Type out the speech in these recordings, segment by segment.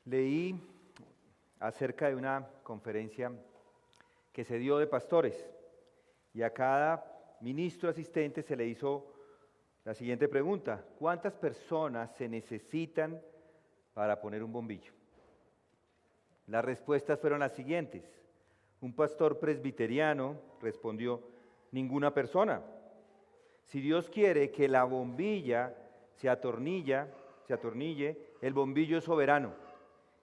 Leí acerca de una conferencia que se dio de pastores y a cada ministro asistente se le hizo la siguiente pregunta: ¿cuántas personas se necesitan para poner un bombillo? Las respuestas fueron las siguientes. Un pastor presbiteriano respondió: ninguna persona. Si Dios quiere que la bombilla se atornille, el bombillo es soberano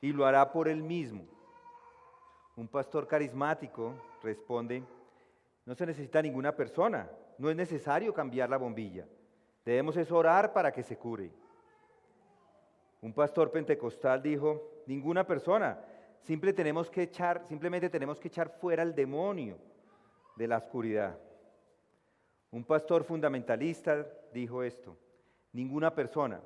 y lo hará por él mismo. Un pastor carismático responde: no se necesita ninguna persona, no es necesario cambiar la bombilla, debemos es orar para que se cure. Un pastor pentecostal dijo: ninguna persona, simplemente tenemos que echar fuera al demonio de la oscuridad. Un pastor fundamentalista dijo esto: ninguna persona,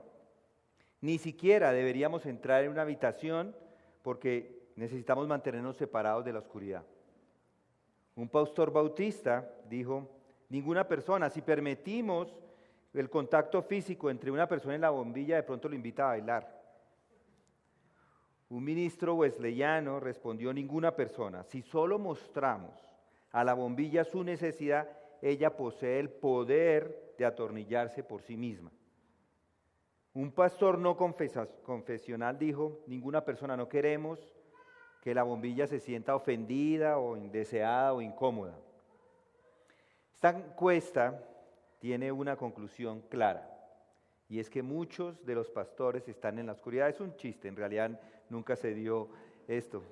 ni siquiera deberíamos entrar en una habitación porque necesitamos mantenernos separados de la oscuridad. Un pastor bautista dijo: ninguna persona, si permitimos el contacto físico entre una persona y la bombilla, de pronto lo invita a bailar. Un ministro wesleyano respondió: ninguna persona, si solo mostramos a la bombilla su necesidad, ella posee el poder de atornillarse por sí misma. Un pastor no confesional dijo: ninguna persona, no queremos que la bombilla se sienta ofendida o indeseada o incómoda. Esta encuesta tiene una conclusión clara, y es que muchos de los pastores están en la oscuridad. Es un chiste, en realidad nunca se dio esto.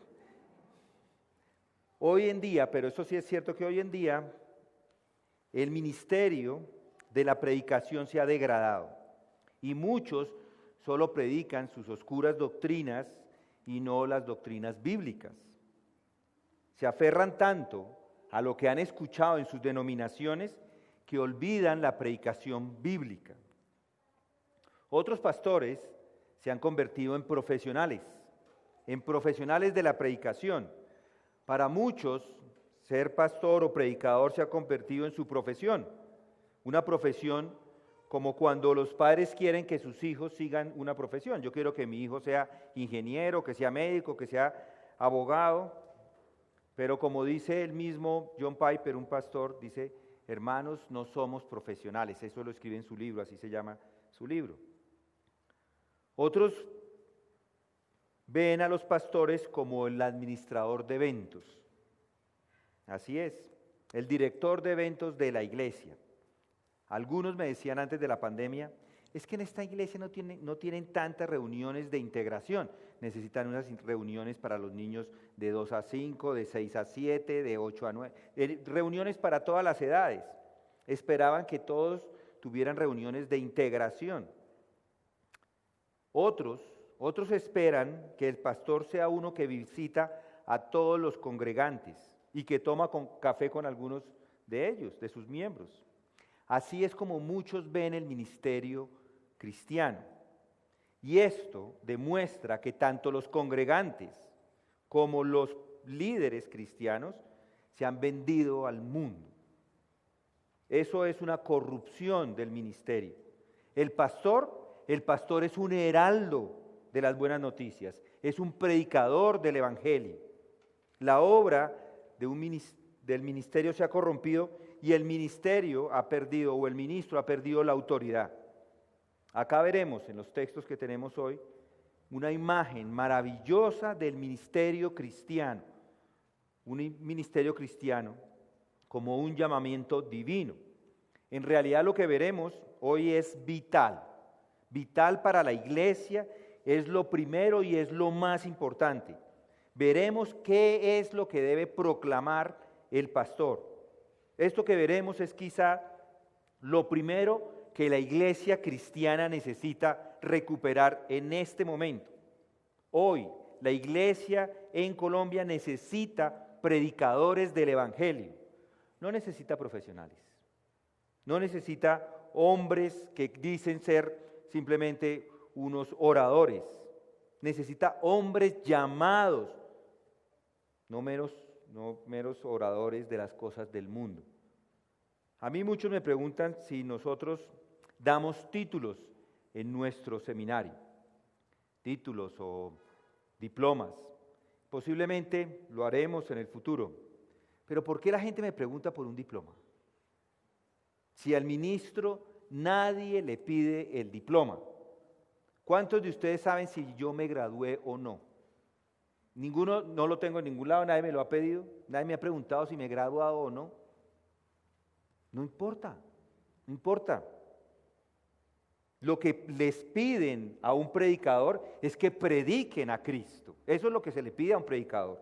Hoy en día, pero eso sí es cierto que hoy en día, el ministerio de la predicación se ha degradado y muchos solo predican sus oscuras doctrinas y no las doctrinas bíblicas. Se aferran tanto a lo que han escuchado en sus denominaciones que olvidan la predicación bíblica. Otros pastores se han convertido en profesionales de la predicación. Para muchos, ser pastor o predicador se ha convertido en su profesión, una profesión como cuando los padres quieren que sus hijos sigan una profesión. Yo quiero que mi hijo sea ingeniero, que sea médico, que sea abogado, pero como dice el mismo John Piper, un pastor, dice: hermanos, no somos profesionales. Eso lo escribe en su libro, así se llama su libro. Otros ven a los pastores como el administrador de eventos. Así es, el director de eventos de la iglesia. Algunos me decían antes de la pandemia: es que en esta iglesia no tienen tantas reuniones de integración, necesitan unas reuniones para los niños de 2 a 5, de 6 a 7, de 8 a 9, reuniones para todas las edades. Esperaban que todos tuvieran reuniones de integración. Otros esperan que el pastor sea uno que visita a todos los congregantes y que toma café con algunos de ellos, de sus miembros. Así es como muchos ven el ministerio cristiano. Y esto demuestra que tanto los congregantes como los líderes cristianos se han vendido al mundo. Eso es una corrupción del ministerio. El pastor es un heraldo de las buenas noticias, es un predicador del evangelio. La obra del ministerio se ha corrompido y el ministerio ha perdido, o el ministro ha perdido la autoridad. Acá veremos en los textos que tenemos hoy una imagen maravillosa del ministerio cristiano, un ministerio cristiano como un llamamiento divino. En realidad lo que veremos hoy es vital para la iglesia, es lo primero y es lo más importante. Veremos qué es lo que debe proclamar el pastor. Esto que veremos es quizá lo primero que la iglesia cristiana necesita recuperar en este momento. Hoy, la iglesia en Colombia necesita predicadores del evangelio. No necesita profesionales. No necesita hombres que dicen ser simplemente unos oradores. Necesita hombres llamados, no meros oradores de las cosas del mundo. A mí muchos me preguntan si nosotros damos títulos en nuestro seminario, títulos o diplomas. Posiblemente lo haremos en el futuro. Pero ¿por qué la gente me pregunta por un diploma? Si al ministro nadie le pide el diploma. ¿Cuántos de ustedes saben si yo me gradué o no? Ninguno, no lo tengo en ningún lado, nadie me lo ha pedido, nadie me ha preguntado si me he graduado o no. No importa, no importa. Lo que les piden a un predicador es que prediquen a Cristo. Eso es lo que se le pide a un predicador.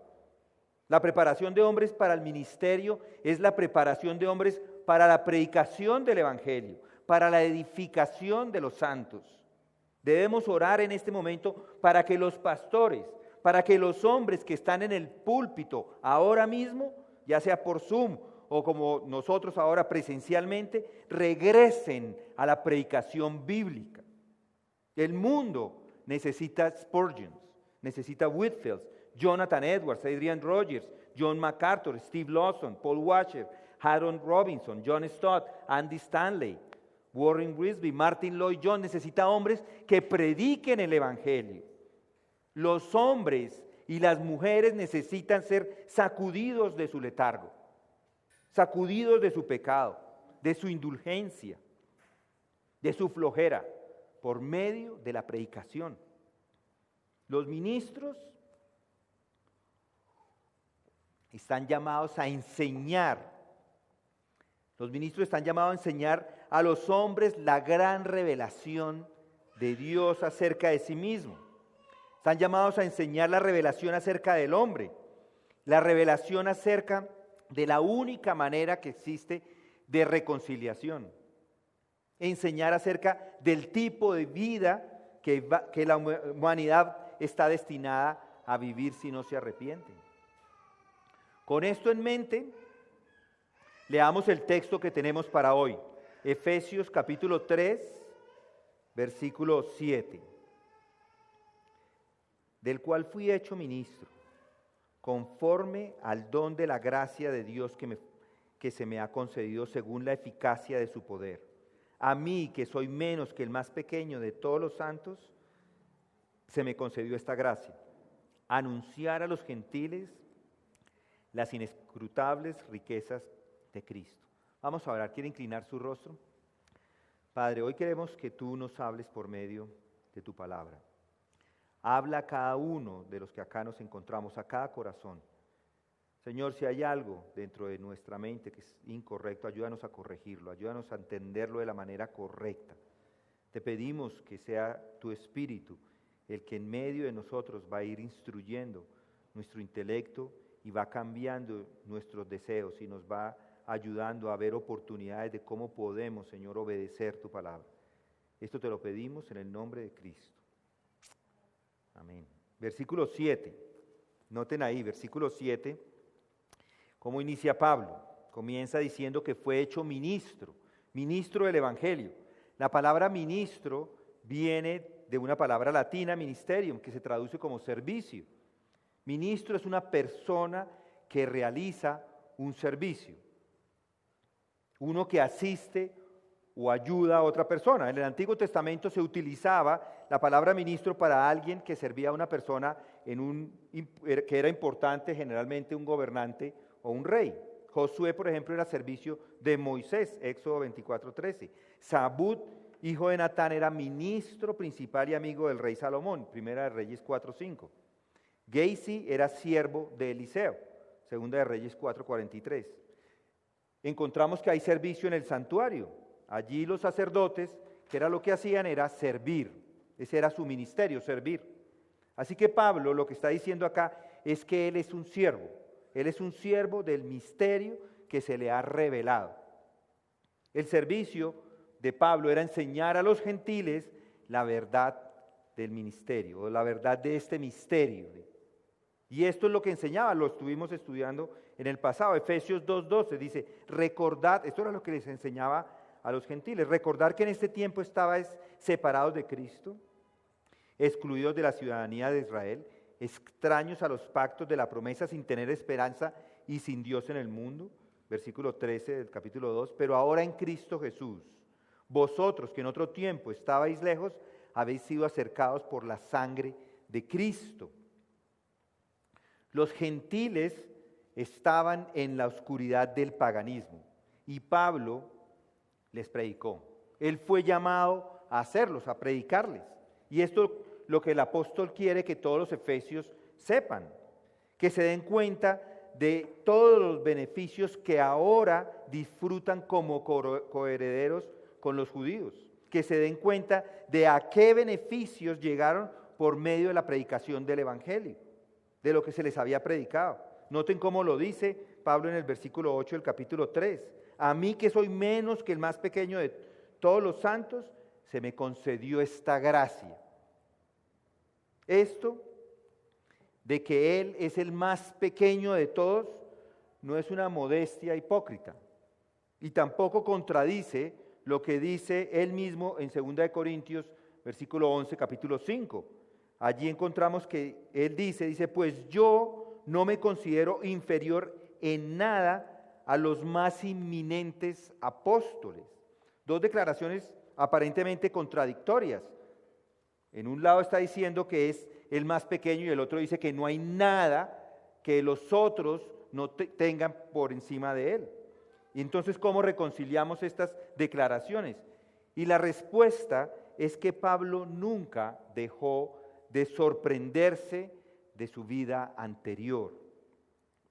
La preparación de hombres para el ministerio es la preparación de hombres para la predicación del Evangelio, para la edificación de los santos. Debemos orar en este momento para que los pastores, para que los hombres que están en el púlpito ahora mismo, ya sea por Zoom o como nosotros ahora presencialmente, regresen a la predicación bíblica. El mundo necesita Spurgeon, necesita Whitefield, Jonathan Edwards, Adrian Rogers, John MacArthur, Steve Lawson, Paul Washer, Harold Robinson, John Stott, Andy Stanley, Warren Wiersbe, Martin Lloyd-Jones. Necesita hombres que prediquen el Evangelio. Los hombres y las mujeres necesitan ser sacudidos de su letargo, sacudidos de su pecado, de su indulgencia, de su flojera, por medio de la predicación. Los ministros están llamados a enseñar. Los ministros están llamados a enseñar a los hombres la gran revelación de Dios acerca de sí mismo. Están llamados a enseñar la revelación acerca del hombre, la revelación acerca de la única manera que existe de reconciliación. Enseñar acerca del tipo de vida que la humanidad está destinada a vivir si no se arrepienten. Con esto en mente, leamos el texto que tenemos para hoy, Efesios capítulo 3, versículo 7, del cual fui hecho ministro, conforme al don de la gracia de Dios que se me ha concedido según la eficacia de su poder. A mí, que soy menos que el más pequeño de todos los santos, se me concedió esta gracia, anunciar a los gentiles las inescrutables riquezas de Cristo. Vamos a orar. ¿Quiere inclinar su rostro? Padre, hoy queremos que tú nos hables por medio de tu palabra. Habla a cada uno de los que acá nos encontramos, a cada corazón. Señor, si hay algo dentro de nuestra mente que es incorrecto, ayúdanos a corregirlo, ayúdanos a entenderlo de la manera correcta. Te pedimos que sea tu Espíritu el que en medio de nosotros va a ir instruyendo nuestro intelecto y va cambiando nuestros deseos y nos va ayudando a ver oportunidades de cómo podemos, Señor, obedecer tu palabra. Esto te lo pedimos en el nombre de Cristo. Amén. Versículo 7. Noten ahí, versículo 7, cómo inicia Pablo. Comienza diciendo que fue hecho ministro, ministro del Evangelio. La palabra ministro viene de una palabra latina, ministerium, que se traduce como servicio. Ministro es una persona que realiza un servicio, uno que asiste o ayuda a otra persona. En el Antiguo Testamento se utilizaba la palabra ministro para alguien que servía a una persona que era importante, generalmente un gobernante o un rey. Josué, por ejemplo, era servicio de Moisés, Éxodo 24:13. Sabud, hijo de Natán, era ministro principal y amigo del rey Salomón, Primera de Reyes 4:5. Geisi era siervo de Eliseo, Segunda de Reyes 4:43. Encontramos que hay servicio en el santuario. Allí los sacerdotes, que era lo que hacían, era servir. Ese era su ministerio, servir. Así que Pablo lo que está diciendo acá es que él es un siervo. Él es un siervo del misterio que se le ha revelado. El servicio de Pablo era enseñar a los gentiles la verdad del ministerio, o la verdad de este misterio. Y esto es lo que enseñaba, lo estuvimos estudiando en el pasado. Efesios 2:12 dice, recordad, esto era lo que les enseñaba a los gentiles, recordar que en este tiempo estabais separados de Cristo, excluidos de la ciudadanía de Israel, extraños a los pactos de la promesa, sin tener esperanza y sin Dios en el mundo. Versículo 13 del capítulo 2, pero ahora en Cristo Jesús, vosotros que en otro tiempo estabais lejos, habéis sido acercados por la sangre de Cristo. Los gentiles estaban en la oscuridad del paganismo y Pablo les predicó. Él fue llamado a hacerlos, a predicarles. Y esto es lo que el apóstol quiere que todos los efesios sepan, que se den cuenta de todos los beneficios que ahora disfrutan como coherederos con los judíos, que se den cuenta de a qué beneficios llegaron por medio de la predicación del evangelio, de lo que se les había predicado. Noten cómo lo dice Pablo en el versículo 8 del capítulo 3. A mí, que soy menos que el más pequeño de todos los santos, se me concedió esta gracia. Esto de que Él es el más pequeño de todos no es una modestia hipócrita y tampoco contradice lo que dice Él mismo en 2 Corintios, versículo 11, capítulo 5. Allí encontramos que Él dice, pues yo no me considero inferior en nada a los más inminentes apóstoles. Dos declaraciones aparentemente contradictorias. En un lado está diciendo que es el más pequeño y el otro dice que no hay nada que los otros no tengan por encima de él. Y entonces, ¿cómo reconciliamos estas declaraciones? Y la respuesta es que Pablo nunca dejó de sorprenderse de su vida anterior.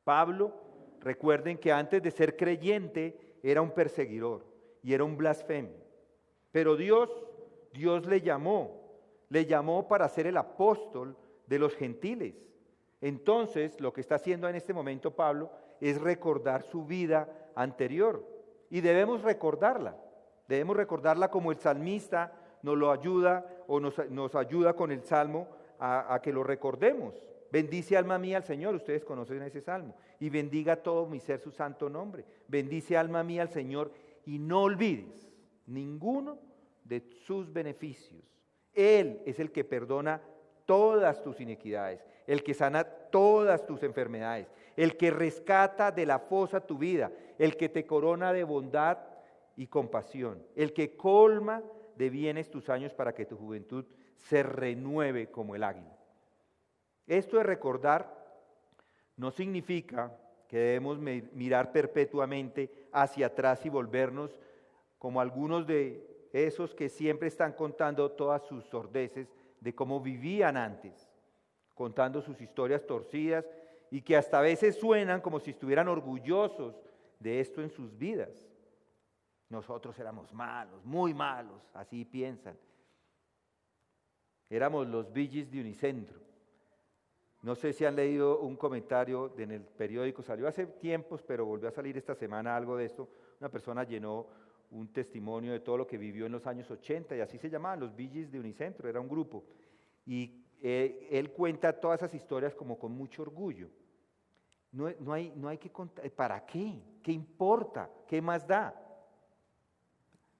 Pablo, recuerden que antes de ser creyente era un perseguidor y era un blasfemo. Pero Dios le llamó para ser el apóstol de los gentiles. Entonces, lo que está haciendo en este momento Pablo es recordar su vida anterior. Y debemos recordarla como el salmista nos lo ayuda o nos ayuda con el salmo a que lo recordemos. Bendice alma mía al Señor, ustedes conocen ese salmo. Y bendiga todo mi ser su santo nombre. Bendice alma mía al Señor y no olvides ninguno de sus beneficios. Él es el que perdona todas tus iniquidades, el que sana todas tus enfermedades, el que rescata de la fosa tu vida, el que te corona de bondad y compasión, el que colma de bienes tus años para que tu juventud se renueve como el águila. Esto de recordar no significa que debemos mirar perpetuamente hacia atrás y volvernos como algunos de esos que siempre están contando todas sus sordeces de cómo vivían antes, contando sus historias torcidas y que hasta a veces suenan como si estuvieran orgullosos de esto en sus vidas. Nosotros éramos malos, muy malos, así piensan. Éramos los Bee Gees de Unicentro. No sé si han leído un comentario en el periódico, salió hace tiempos, pero volvió a salir esta semana algo de esto. Una persona llenó un testimonio de todo lo que vivió en los años 80, y así se llamaban los Bee Gees de Unicentro, era un grupo. Y él cuenta todas esas historias como con mucho orgullo. No hay que contar, ¿para qué? ¿Qué importa? ¿Qué más da?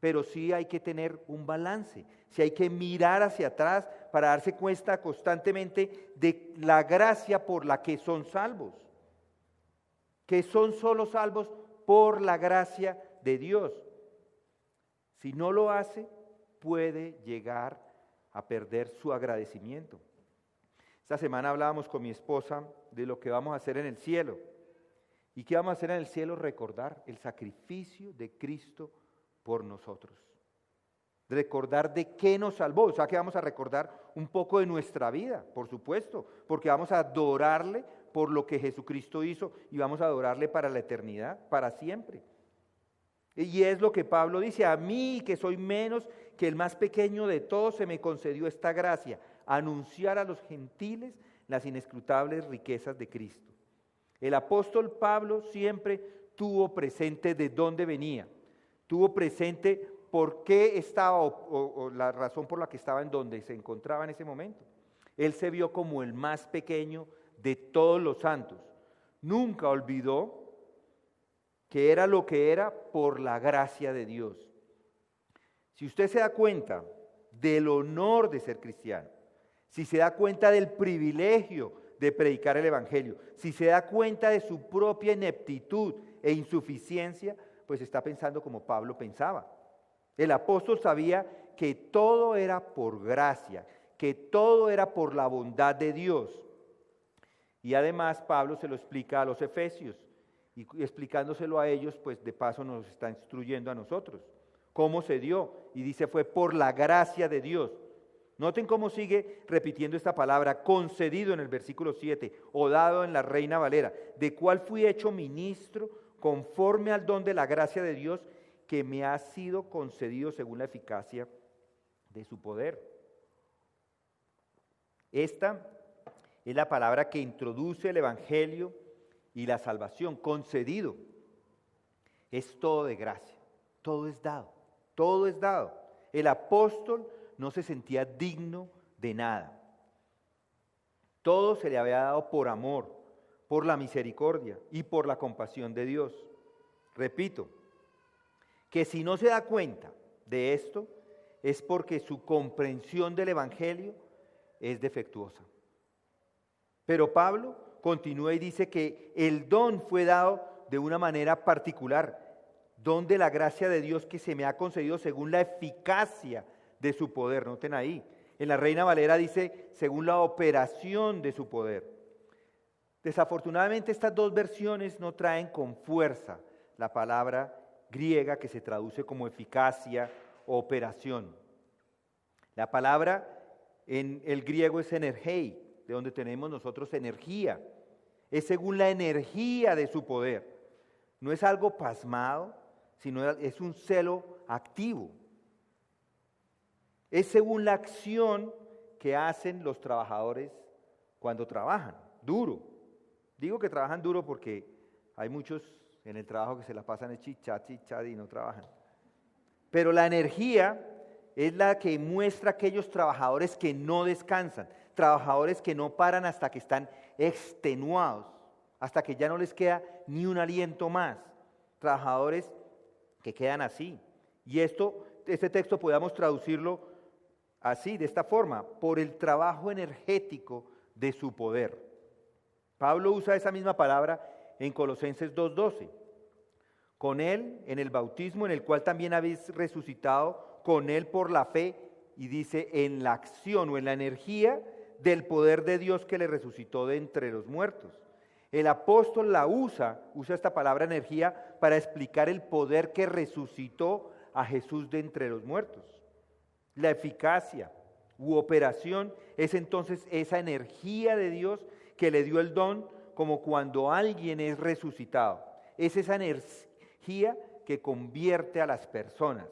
Pero sí hay que tener un balance, sí hay que mirar hacia atrás para darse cuenta constantemente de la gracia por la que son salvos, que son solo salvos por la gracia de Dios. Si no lo hace, puede llegar a perder su agradecimiento. Esta semana hablábamos con mi esposa de lo que vamos a hacer en el cielo. ¿Y qué vamos a hacer en el cielo? Recordar el sacrificio de Cristo por nosotros. Recordar de qué nos salvó. O sea que vamos a recordar un poco de nuestra vida, por supuesto, porque vamos a adorarle por lo que Jesucristo hizo y vamos a adorarle para la eternidad, para siempre. Y es lo que Pablo dice: a mí, que soy menos que el más pequeño de todos, se me concedió esta gracia, anunciar a los gentiles las inescrutables riquezas de Cristo. El apóstol Pablo siempre tuvo presente de dónde venía, tuvo presente por qué estaba o la razón por la que estaba en donde se encontraba en ese momento. Él se vio como el más pequeño de todos los santos. Nunca olvidó que era lo que era por la gracia de Dios. Si usted se da cuenta del honor de ser cristiano, si se da cuenta del privilegio de predicar el evangelio, si se da cuenta de su propia ineptitud e insuficiencia, pues está pensando como Pablo pensaba. El apóstol sabía que todo era por gracia, que todo era por la bondad de Dios. Y además Pablo se lo explica a los efesios, y explicándoselo a ellos, pues de paso nos está instruyendo a nosotros. ¿Cómo se dio? Y dice, fue por la gracia de Dios. Noten cómo sigue repitiendo esta palabra, concedido en el versículo 7, o dado en la Reina Valera, de cual fui hecho ministro conforme al don de la gracia de Dios que me ha sido concedido según la eficacia de su poder. Esta es la palabra que introduce el Evangelio y la salvación, concedido. Es todo de gracia, todo es dado, todo es dado. El apóstol no se sentía digno de nada. Todo se le había dado por amor, por la misericordia y por la compasión de Dios. Repito, que si no se da cuenta de esto, es porque su comprensión del Evangelio es defectuosa. Pero Pablo continúa y dice que el don fue dado de una manera particular, don de la gracia de Dios que se me ha concedido según la eficacia de su poder. Noten ahí, en la Reina Valera dice, según la operación de su poder. Desafortunadamente estas dos versiones no traen con fuerza la palabra griega que se traduce como eficacia o operación. La palabra en el griego es energei, de donde tenemos nosotros energía. Es según la energía de su poder. No es algo pasmado, sino es un celo activo. Es según la acción que hacen los trabajadores cuando trabajan, duro. Digo que trabajan duro porque hay muchos en el trabajo que se la pasan de chichat y no trabajan. Pero la energía es la que muestra a aquellos trabajadores que no descansan, trabajadores que no paran hasta que están extenuados, hasta que ya no les queda ni un aliento más, trabajadores que quedan así. Y este texto podamos traducirlo así, de esta forma, por el trabajo energético de su poder. Pablo usa esa misma palabra en Colosenses 2:12. Con él, en el bautismo, en el cual también habéis resucitado, con él por la fe, y dice, en la acción o en la energía del poder de Dios que le resucitó de entre los muertos. El apóstol usa esta palabra energía para explicar el poder que resucitó a Jesús de entre los muertos. La eficacia u operación es entonces esa energía de Dios que le dio el don, como cuando alguien es resucitado. Es esa energía que convierte a las personas.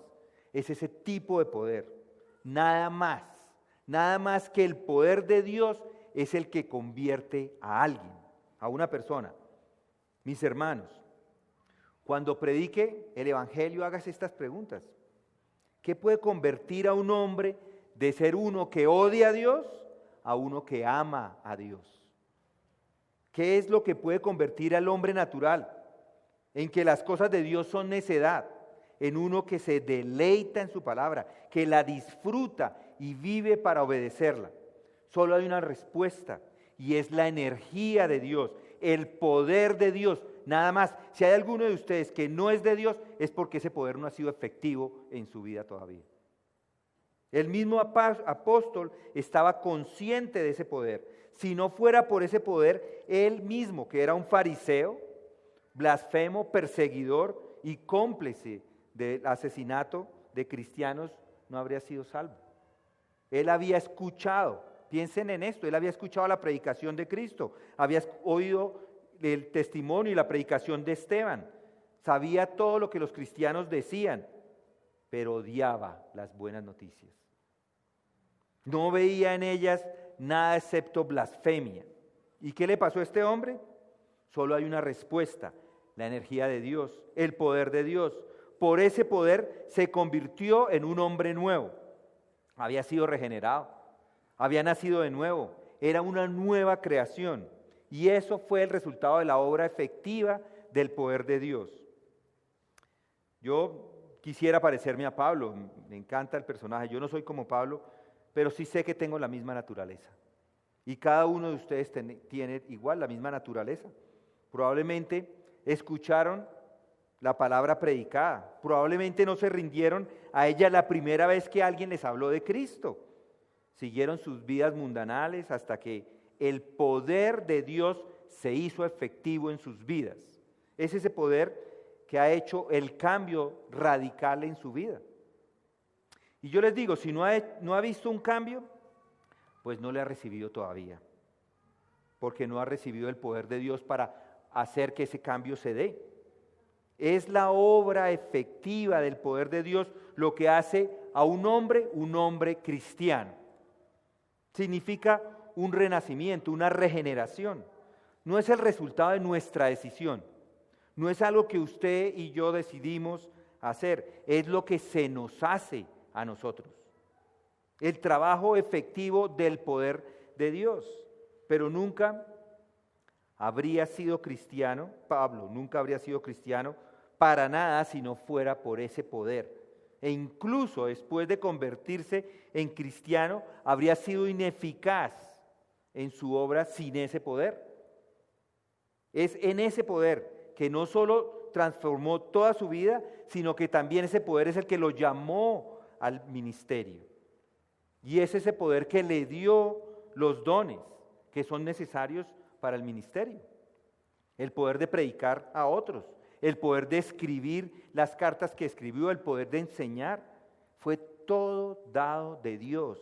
Es ese tipo de poder. Nada más que el poder de Dios es el que convierte a alguien, a una persona. Mis hermanos, cuando predique el Evangelio, hágase estas preguntas. ¿Qué puede convertir a un hombre de ser uno que odia a Dios a uno que ama a Dios? ¿Qué es lo que puede convertir al hombre natural en que las cosas de Dios son necedad, en uno que se deleita en su palabra, que la disfruta y vive para obedecerla? Solo hay una respuesta, y es la energía de Dios, el poder de Dios, nada más. Si hay alguno de ustedes que no es de Dios, es porque ese poder no ha sido efectivo en su vida todavía. El mismo apóstol estaba consciente de ese poder. Si no fuera por ese poder, él mismo, que era un fariseo, blasfemo, perseguidor y cómplice del asesinato de cristianos, no habría sido salvo. Él había escuchado, piensen en esto, él había escuchado la predicación de Cristo, había oído el testimonio y la predicación de Esteban, sabía todo lo que los cristianos decían, pero odiaba las buenas noticias. No veía en ellas nada excepto blasfemia. ¿Y qué le pasó a este hombre? Solo hay una respuesta: la energía de Dios, el poder de Dios. Por ese poder se convirtió en un hombre nuevo. Había sido regenerado, había nacido de nuevo, era una nueva creación. Y eso fue el resultado de la obra efectiva del poder de Dios. Yo quisiera parecerme a Pablo, me encanta el personaje, yo no soy como Pablo, pero sí sé que tengo la misma naturaleza. Y cada uno de ustedes tiene igual la misma naturaleza. Probablemente escucharon la palabra predicada, probablemente no se rindieron a ella la primera vez que alguien les habló de Cristo. Siguieron sus vidas mundanales hasta que el poder de Dios se hizo efectivo en sus vidas. Es ese poder que ha hecho el cambio radical en su vida. Y yo les digo, si no ha visto un cambio, pues no le ha recibido todavía, porque no ha recibido el poder de Dios para hacer que ese cambio se dé. Es la obra efectiva del poder de Dios lo que hace a un hombre cristiano. Significa un renacimiento, una regeneración. No es el resultado de nuestra decisión. No es algo que usted y yo decidimos hacer. Es lo que se nos hace a nosotros. El trabajo efectivo del poder de Dios. Pero nunca habría sido cristiano, Pablo nunca habría sido cristiano para nada si no fuera por ese poder. E incluso después de convertirse en cristiano, habría sido ineficaz en su obra sin ese poder. Es en ese poder que no solo transformó toda su vida, sino que también ese poder es el que lo llamó al ministerio. Y es ese poder que le dio los dones que son necesarios para el ministerio. El poder de predicar a otros, el poder de escribir las cartas que escribió, el poder de enseñar, fue todo dado de Dios.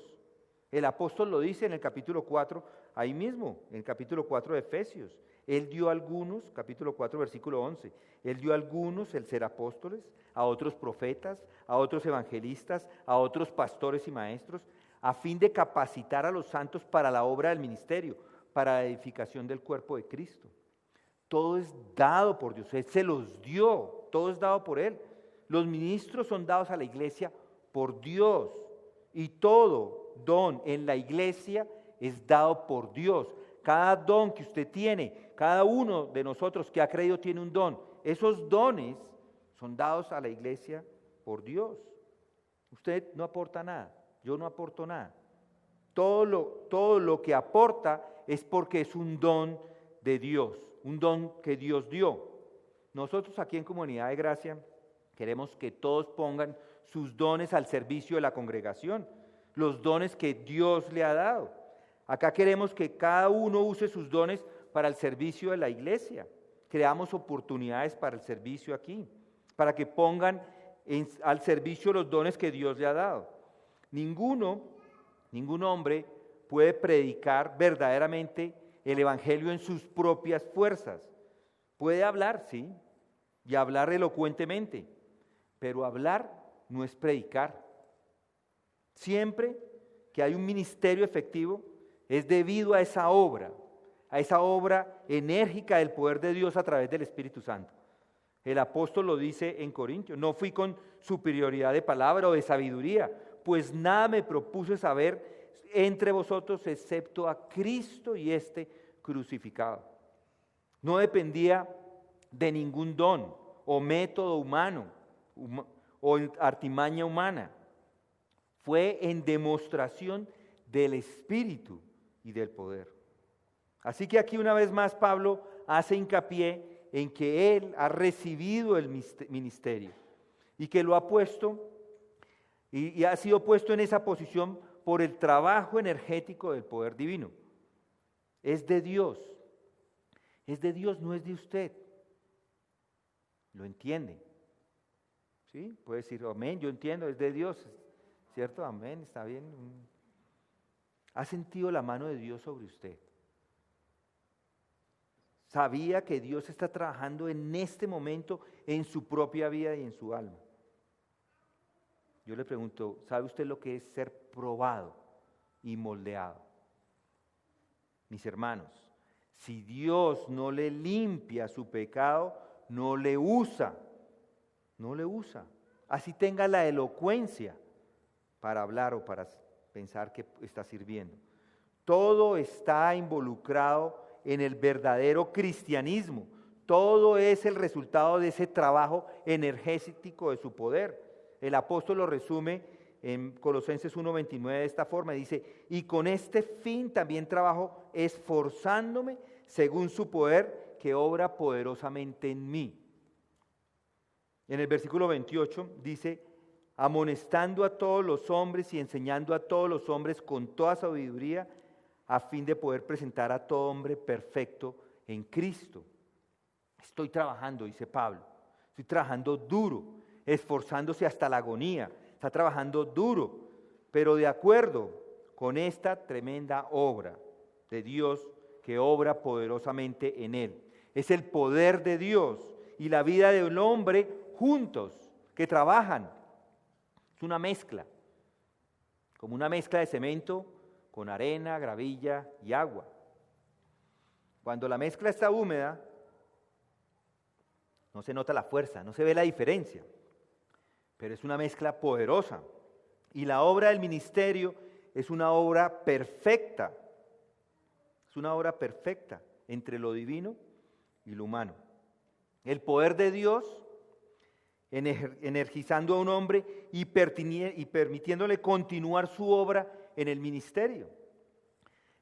El apóstol lo dice en el capítulo 4, ahí mismo, en el capítulo 4 de Efesios. Él dio a algunos, capítulo 4, versículo 11, Él dio a algunos el ser apóstoles, a otros profetas, a otros evangelistas, a otros pastores y maestros, a fin de capacitar a los santos para la obra del ministerio, para la edificación del cuerpo de Cristo. Todo es dado por Dios, Él se los dio, todo es dado por Él. Los ministros son dados a la iglesia por Dios y todo don en la iglesia es dado por Dios. Cada don que usted tiene, cada uno de nosotros que ha creído tiene un don. Esos dones son dados a la iglesia por Dios. Usted no aporta nada, yo no aporto nada. Todo lo que aporta es porque es un don de Dios, un don que Dios dio. Nosotros aquí en Comunidad de Gracia queremos que todos pongan sus dones al servicio de la congregación, los dones que Dios le ha dado. Acá queremos que cada uno use sus dones para el servicio de la iglesia. Creamos oportunidades para el servicio aquí, para que pongan al servicio los dones que Dios le ha dado. Ningún hombre puede predicar verdaderamente el evangelio en sus propias fuerzas. Puede hablar, sí, y hablar elocuentemente, pero hablar no es predicar. Siempre que hay un ministerio efectivo, es debido a esa obra enérgica del poder de Dios a través del Espíritu Santo. El apóstol lo dice en Corintios: no fui con superioridad de palabra o de sabiduría, pues nada me propuse saber entre vosotros excepto a Cristo y este crucificado. No dependía de ningún don o método humano o artimaña humana. Fue en demostración del Espíritu y del poder. Así que aquí una vez más Pablo hace hincapié en que él ha recibido el ministerio y que lo ha puesto y ha sido puesto en esa posición por el trabajo energético del poder divino. Es de Dios, no es de usted. ¿Lo entiende? ¿Sí? Puede decir amén, yo entiendo, es de Dios, ¿cierto? Amén, está bien. ¿Ha sentido la mano de Dios sobre usted? ¿Sabía que Dios está trabajando en este momento en su propia vida y en su alma? Yo le pregunto, ¿sabe usted lo que es ser probado y moldeado? Mis hermanos, si Dios no le limpia su pecado, no le usa. Así tenga la elocuencia para hablar o para pensar que está sirviendo. Todo está involucrado en el verdadero cristianismo. Todo es el resultado de ese trabajo energético de su poder. El apóstol lo resume en Colosenses 1:29 de esta forma, dice: y con este fin también trabajo esforzándome según su poder que obra poderosamente en mí. En el versículo 28 dice: amonestando a todos los hombres y enseñando a todos los hombres con toda sabiduría, a fin de poder presentar a todo hombre perfecto en Cristo. Estoy trabajando, dice Pablo, estoy trabajando duro, esforzándose hasta la agonía, está trabajando duro, pero de acuerdo con esta tremenda obra de Dios que obra poderosamente en él. Es el poder de Dios y la vida de un hombre juntos, que trabajan. Es una mezcla, como una mezcla de cemento con arena, gravilla y agua. Cuando la mezcla está húmeda, no se nota la fuerza, no se ve la diferencia, pero es una mezcla poderosa. Y la obra del ministerio es una obra perfecta, es una obra perfecta entre lo divino y lo humano. El poder de Dios energizando a un hombre y permitiéndole continuar su obra en el ministerio.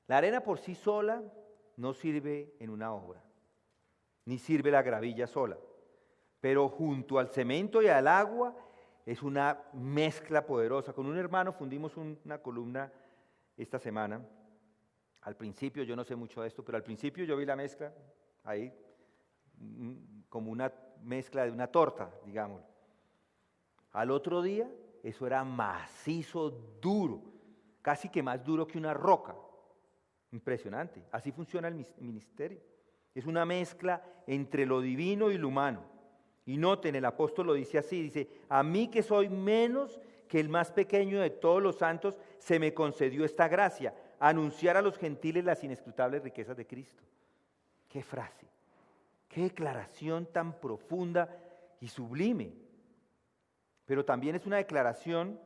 La arena por sí sola no sirve en una obra, ni sirve la gravilla sola, pero junto al cemento y al agua es una mezcla poderosa. Con un hermano fundimos una columna esta semana. Al principio, yo no sé mucho de esto, pero al principio yo vi la mezcla ahí, como una mezcla de una torta, digamos. Al otro día, eso era macizo, duro, casi que más duro que una roca. Impresionante. Así funciona el ministerio. Es una mezcla entre lo divino y lo humano. Y noten, el apóstol lo dice así, dice, a mí que soy menos que el más pequeño de todos los santos, se me concedió esta gracia, anunciar a los gentiles las inescrutables riquezas de Cristo. ¡Qué frase! ¡Qué declaración tan profunda y sublime! Pero también es una declaración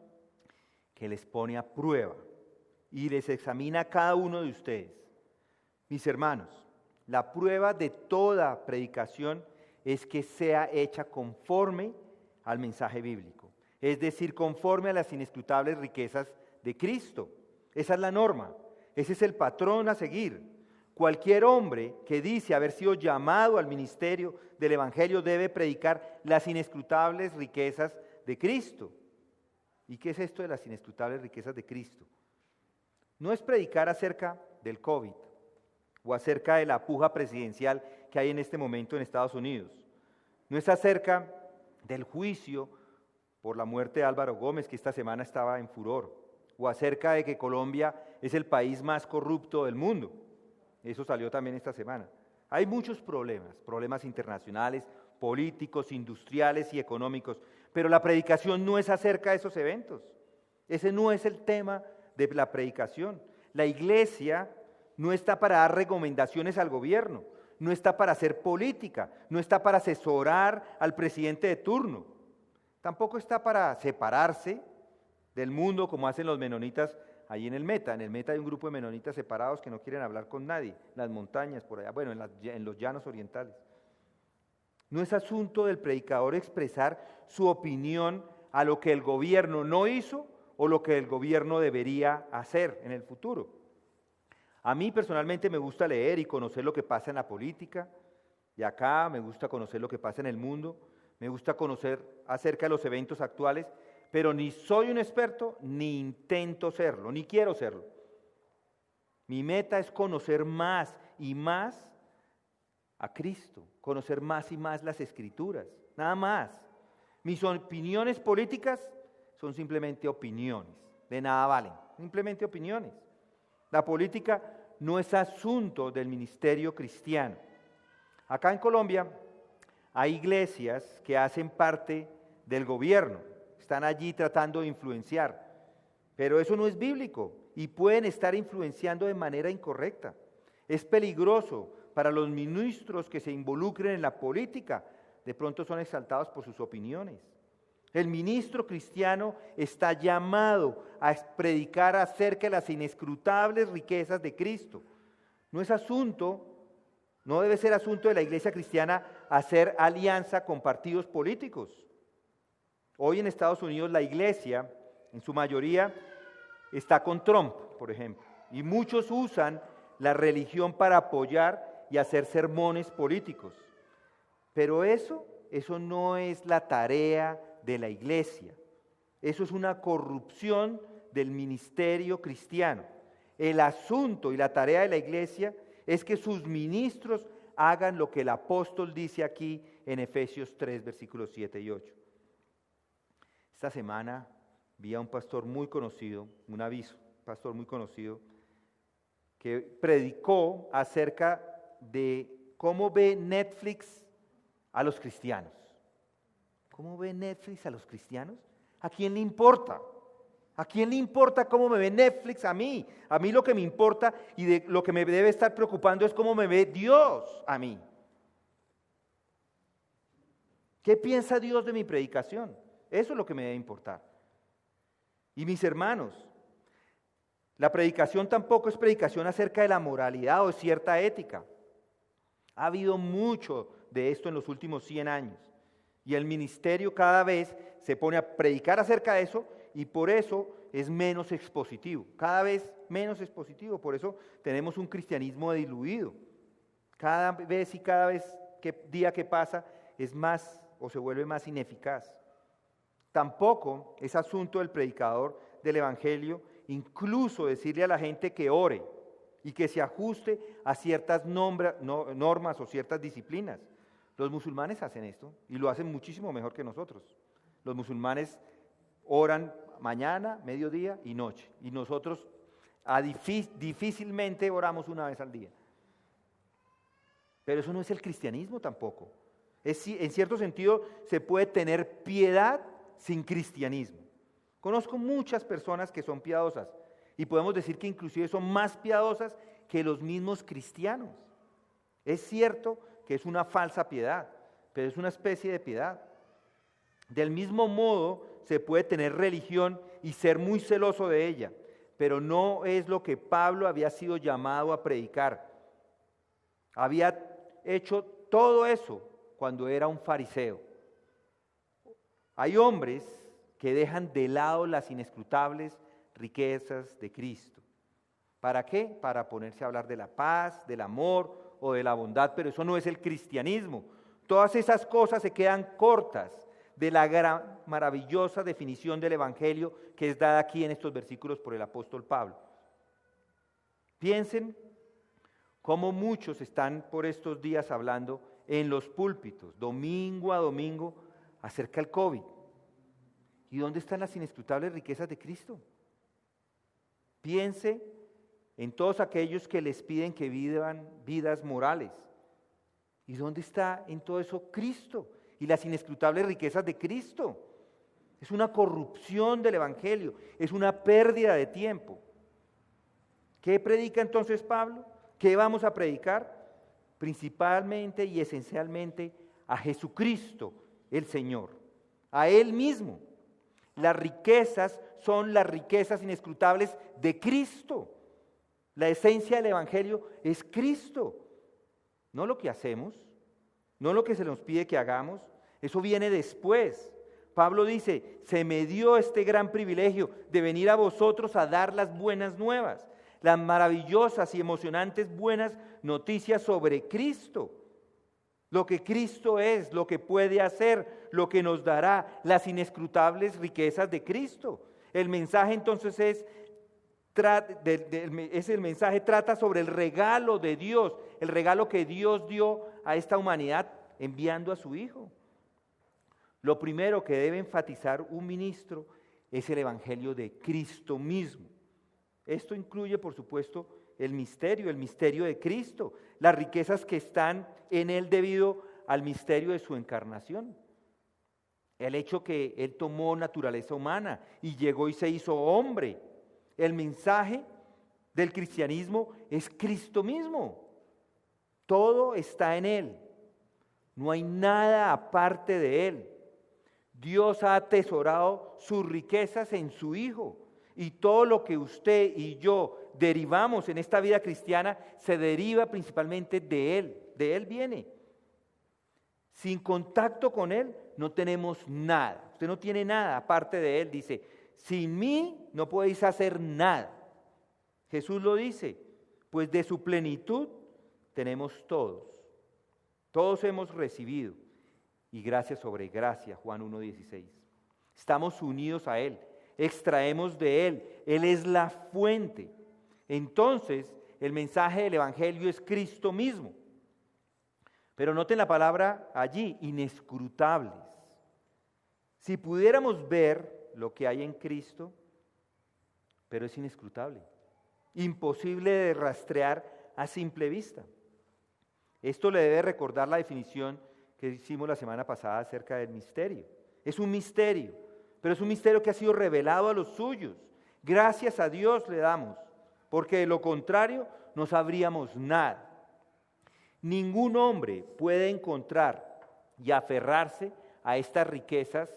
que les pone a prueba y les examina a cada uno de ustedes. Mis hermanos, la prueba de toda predicación es que sea hecha conforme al mensaje bíblico, es decir, conforme a las inescrutables riquezas de Cristo. Esa es la norma, ese es el patrón a seguir. Cualquier hombre que dice haber sido llamado al ministerio del Evangelio debe predicar las inescrutables riquezas de Cristo. ¿Y qué es esto de las inescrutables riquezas de Cristo? No es predicar acerca del COVID o acerca de la puja presidencial que hay en este momento en Estados Unidos. No es acerca del juicio por la muerte de Álvaro Gómez, que esta semana estaba en furor, o acerca de que Colombia es el país más corrupto del mundo. Eso salió también esta semana. Hay muchos problemas internacionales, políticos, industriales y económicos, pero la predicación no es acerca de esos eventos. Ese no es el tema de la predicación. La iglesia no está para dar recomendaciones al gobierno, no está para hacer política, no está para asesorar al presidente de turno, tampoco está para separarse del mundo como hacen los menonitas ahí en el Meta. En el Meta hay un grupo de menonitas separados que no quieren hablar con nadie, en las montañas por allá, bueno, en los llanos orientales. No es asunto del predicador expresar su opinión a lo que el gobierno no hizo o lo que el gobierno debería hacer en el futuro. A mí personalmente me gusta leer y conocer lo que pasa en la política, y acá me gusta conocer lo que pasa en el mundo, me gusta conocer acerca de los eventos actuales, pero ni soy un experto, ni intento serlo, ni quiero serlo. Mi meta es conocer más y más a Cristo, conocer más y más las Escrituras, nada más. Mis opiniones políticas son simplemente opiniones, de nada valen, simplemente opiniones. La política no es asunto del ministerio cristiano. Acá en Colombia hay iglesias que hacen parte del gobierno, están allí tratando de influenciar, pero eso no es bíblico y pueden estar influenciando de manera incorrecta. Es peligroso para los ministros que se involucren en la política, de pronto son exaltados por sus opiniones. El ministro cristiano está llamado a predicar acerca de las inescrutables riquezas de Cristo. No debe ser asunto de la iglesia cristiana hacer alianza con partidos políticos. Hoy en Estados Unidos la iglesia, en su mayoría, está con Trump, por ejemplo, y muchos usan la religión para apoyar y hacer sermones políticos. Pero eso no es la tarea de la iglesia. Eso es una corrupción del ministerio cristiano. El asunto y la tarea de la iglesia es que sus ministros hagan lo que el apóstol dice aquí en Efesios 3, versículos 7 y 8. Esta semana vi a un pastor muy conocido, un aviso, un pastor muy conocido, que predicó acerca de cómo ve Netflix a los cristianos. ¿Cómo ve Netflix a los cristianos? ¿A quién le importa? ¿A quién le importa cómo me ve Netflix a mí? A mí lo que me importa y de lo que me debe estar preocupando es cómo me ve Dios a mí. ¿Qué piensa Dios de mi predicación? Eso es lo que me debe importar. Y mis hermanos, la predicación tampoco es predicación acerca de la moralidad o de cierta ética. Ha habido mucho de esto en los últimos 100 años. Y el ministerio cada vez se pone a predicar acerca de eso y por eso es menos expositivo, cada vez menos expositivo. Por eso tenemos un cristianismo diluido. Cada vez día que pasa es más o se vuelve más ineficaz. Tampoco es asunto del predicador del evangelio incluso decirle a la gente que ore y que se ajuste a ciertas normas o ciertas disciplinas. Los musulmanes hacen esto y lo hacen muchísimo mejor que nosotros. Los musulmanes oran mañana, mediodía y noche. Y nosotros difícilmente oramos una vez al día. Pero eso no es el cristianismo tampoco. En cierto sentido se puede tener piedad sin cristianismo. Conozco muchas personas que son piadosas y podemos decir que inclusive son más piadosas que los mismos cristianos. Es cierto que es una falsa piedad, pero es una especie de piedad. Del mismo modo se puede tener religión y ser muy celoso de ella, pero no es lo que Pablo había sido llamado a predicar. Había hecho todo eso cuando era un fariseo. Hay hombres que dejan de lado las inescrutables riquezas de Cristo. ¿Para qué? Para ponerse a hablar de la paz, del amor o de la bondad, pero eso no es el cristianismo. Todas esas cosas se quedan cortas de la gran, maravillosa definición del evangelio que es dada aquí en estos versículos por el apóstol Pablo. Piensen cómo muchos están por estos días hablando en los púlpitos, domingo a domingo, acerca del COVID. ¿Y dónde están las inescrutables riquezas de Cristo? Piense en todos aquellos que les piden que vivan vidas morales. ¿Y dónde está en todo eso Cristo? Y las inescrutables riquezas de Cristo. Es una corrupción del evangelio, es una pérdida de tiempo. ¿Qué predica entonces Pablo? ¿Qué vamos a predicar? Principalmente y esencialmente a Jesucristo, el Señor, a Él mismo. Las riquezas son las riquezas inescrutables de Cristo. La esencia del evangelio es Cristo, no lo que hacemos, no lo que se nos pide que hagamos, eso viene después. Pablo dice, se me dio este gran privilegio de venir a vosotros a dar las buenas nuevas, las maravillosas y emocionantes buenas noticias sobre Cristo. Lo que Cristo es, lo que puede hacer, lo que nos dará, las inescrutables riquezas de Cristo. El mensaje entonces trata sobre el regalo de Dios, el regalo que Dios dio a esta humanidad enviando a su Hijo. Lo primero que debe enfatizar un ministro es el evangelio de Cristo mismo. Esto incluye, por supuesto, el misterio de Cristo, las riquezas que están en Él debido al misterio de su encarnación. El hecho que Él tomó naturaleza humana y llegó y se hizo hombre. El mensaje del cristianismo es Cristo mismo. Todo está en Él. No hay nada aparte de Él. Dios ha atesorado sus riquezas en su Hijo. Y todo lo que usted y yo derivamos en esta vida cristiana se deriva principalmente de Él viene. Sin contacto con Él no tenemos nada. Usted no tiene nada aparte de Él. Dice, sin mí no podéis hacer nada. Jesús lo dice, pues de su plenitud tenemos todos. Todos hemos recibido y gracia sobre gracia, Juan 1:16. Estamos unidos a Él, extraemos de Él, Él es la fuente. entonces el mensaje del Evangelio es Cristo mismo. Pero noten la palabra allí, inescrutables. Si pudiéramos ver lo que hay en Cristo, pero es inescrutable, imposible de rastrear a simple vista. Esto le debe recordar la definición que hicimos la semana pasada acerca del misterio. Es un misterio, pero es un misterio que ha sido revelado a los suyos. Gracias a Dios le damos, porque de lo contrario no sabríamos nada. Ningún hombre puede encontrar y aferrarse a estas riquezas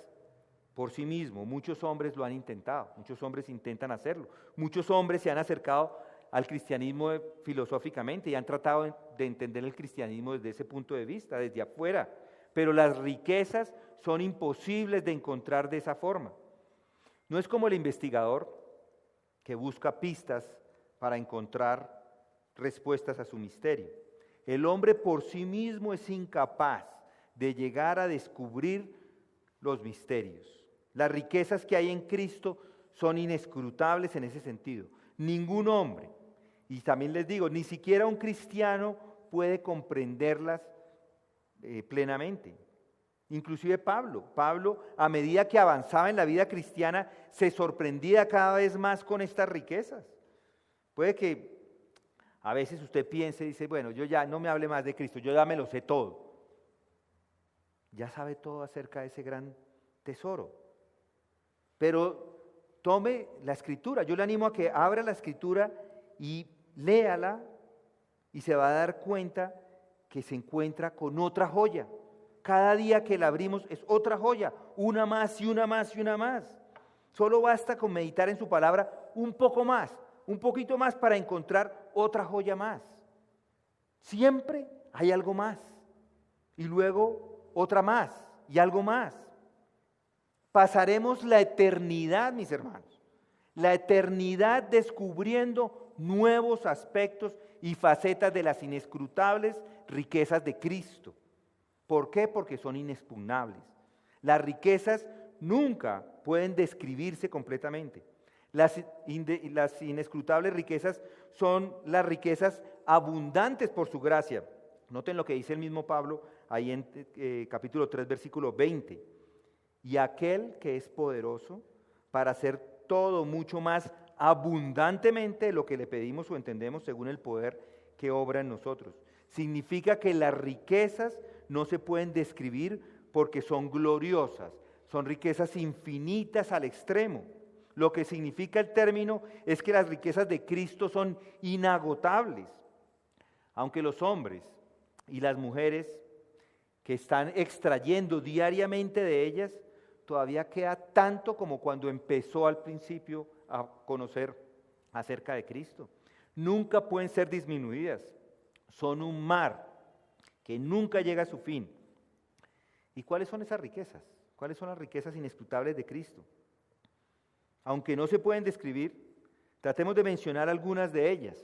por sí mismo. Muchos hombres lo han intentado, muchos hombres intentan hacerlo. Muchos hombres se han acercado al cristianismo filosóficamente y han tratado de entender el cristianismo desde ese punto de vista, desde afuera. Pero las riquezas son imposibles de encontrar de esa forma. No es como el investigador que busca pistas para encontrar respuestas a su misterio. El hombre por sí mismo es incapaz de llegar a descubrir los misterios. Las riquezas que hay en Cristo son inescrutables en ese sentido. Ningún hombre, y también les digo, ni siquiera un cristiano puede comprenderlas plenamente. Inclusive Pablo, a medida que avanzaba en la vida cristiana, se sorprendía cada vez más con estas riquezas. Puede que a veces usted piense y dice, bueno, yo ya no me hable más de Cristo, yo ya me lo sé todo. Ya sabe todo acerca de ese gran tesoro. Pero tome la Escritura, yo le animo a que abra la Escritura y léala y se va a dar cuenta que se encuentra con otra joya. Cada día que la abrimos es otra joya, una más y una más y una más. Solo basta con meditar en su palabra un poco más, un poquito más para encontrar otra joya más. Siempre hay algo más y luego otra más y algo más. Pasaremos la eternidad, mis hermanos, la eternidad descubriendo nuevos aspectos y facetas de las inescrutables riquezas de Cristo. ¿Por qué? Porque son inexpugnables. Las riquezas nunca pueden describirse completamente. Las inescrutables riquezas son las riquezas abundantes por su gracia. Noten lo que dice el mismo Pablo ahí en capítulo 3, versículo 20. Y aquel que es poderoso para hacer todo mucho más abundantemente de lo que le pedimos o entendemos según el poder que obra en nosotros. Significa que las riquezas no se pueden describir porque son gloriosas, son riquezas infinitas al extremo. Lo que significa el término es que las riquezas de Cristo son inagotables. Aunque los hombres y las mujeres que están extrayendo diariamente de ellas, todavía queda tanto como cuando empezó al principio a conocer acerca de Cristo. Nunca pueden ser disminuidas. Son un mar que nunca llega a su fin. ¿Y cuáles son esas riquezas? ¿Cuáles son las riquezas inescrutables de Cristo? Aunque no se pueden describir, tratemos de mencionar algunas de ellas.